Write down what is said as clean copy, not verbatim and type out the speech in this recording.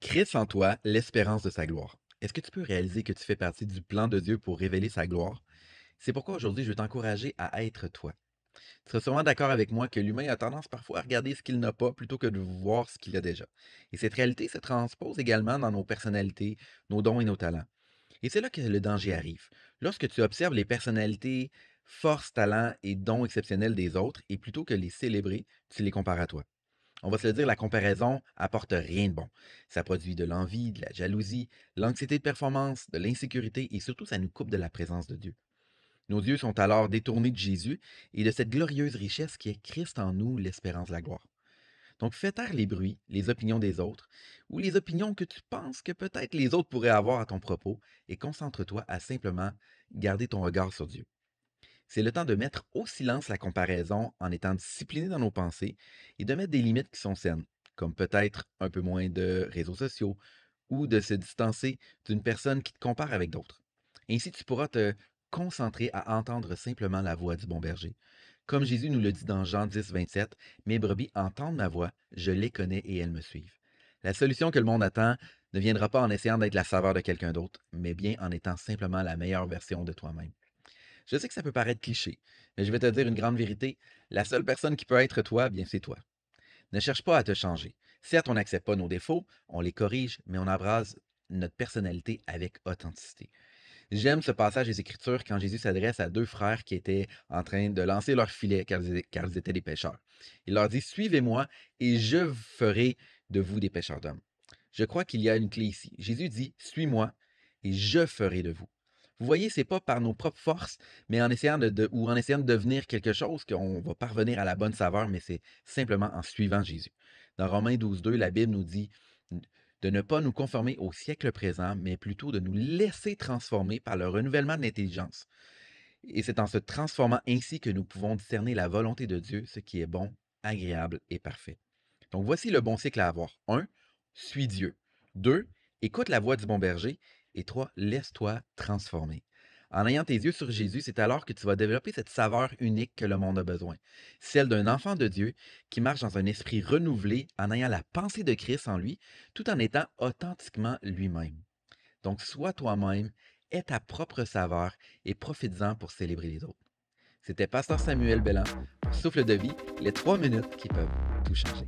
Christ en toi, l'espérance de sa gloire. Est-ce que tu peux réaliser que tu fais partie du plan de Dieu pour révéler sa gloire? C'est pourquoi aujourd'hui je veux t'encourager à être toi. Tu seras sûrement d'accord avec moi que l'humain a tendance parfois à regarder ce qu'il n'a pas plutôt que de voir ce qu'il a déjà. Et cette réalité se transpose également dans nos personnalités, nos dons et nos talents. Et c'est là que le danger arrive. Lorsque tu observes les personnalités, forces, talents et dons exceptionnels des autres, et plutôt que les célébrer, tu les compares à toi. On va se le dire, la comparaison apporte rien de bon. Ça produit de l'envie, de la jalousie, l'anxiété de performance, de l'insécurité et surtout ça nous coupe de la présence de Dieu. Nos yeux sont alors détournés de Jésus et de cette glorieuse richesse qui est Christ en nous, l'espérance de la gloire. Donc fais taire les bruits, les opinions des autres ou les opinions que tu penses que peut-être les autres pourraient avoir à ton propos et concentre-toi à simplement garder ton regard sur Dieu. C'est le temps de mettre au silence la comparaison en étant discipliné dans nos pensées et de mettre des limites qui sont saines, comme peut-être un peu moins de réseaux sociaux ou de se distancer d'une personne qui te compare avec d'autres. Ainsi, tu pourras te concentrer à entendre simplement la voix du bon berger. Comme Jésus nous le dit dans Jean 10, 27, mes brebis entendent ma voix, je les connais et elles me suivent. La solution que le monde attend ne viendra pas en essayant d'être la saveur de quelqu'un d'autre, mais bien en étant simplement la meilleure version de toi-même. Je sais que ça peut paraître cliché, mais je vais te dire une grande vérité. La seule personne qui peut être toi, bien c'est toi. Ne cherche pas à te changer. Certes, on n'accepte pas nos défauts, on les corrige, mais on embrase notre personnalité avec authenticité. J'aime ce passage des Écritures quand Jésus s'adresse à deux frères qui étaient en train de lancer leur filet car ils étaient des pêcheurs. Il leur dit, suivez-moi et je ferai de vous des pêcheurs d'hommes. Je crois qu'il y a une clé ici. Jésus dit, suis-moi et je ferai de vous. Vous voyez, c'est pas par nos propres forces, mais en essayant ou en essayant de devenir quelque chose qu'on va parvenir à la bonne saveur, mais c'est simplement en suivant Jésus. Dans Romains 12, 2, la Bible nous dit de ne pas nous conformer au siècle présent, mais plutôt de nous laisser transformer par le renouvellement de l'intelligence. Et c'est en se transformant ainsi que nous pouvons discerner la volonté de Dieu, ce qui est bon, agréable et parfait. Donc voici le bon cycle à avoir. 1. Suis Dieu. 2. Écoute la voix du bon berger. Et 3. Laisse-toi transformer. En ayant tes yeux sur Jésus, c'est alors que tu vas développer cette saveur unique que le monde a besoin. Celle d'un enfant de Dieu qui marche dans un esprit renouvelé en ayant la pensée de Christ en lui, tout en étant authentiquement lui-même. Donc sois toi-même, aie ta propre saveur et profites-en pour célébrer les autres. C'était Pasteur Samuel Belland pour Souffle de vie, les 3 minutes qui peuvent tout changer.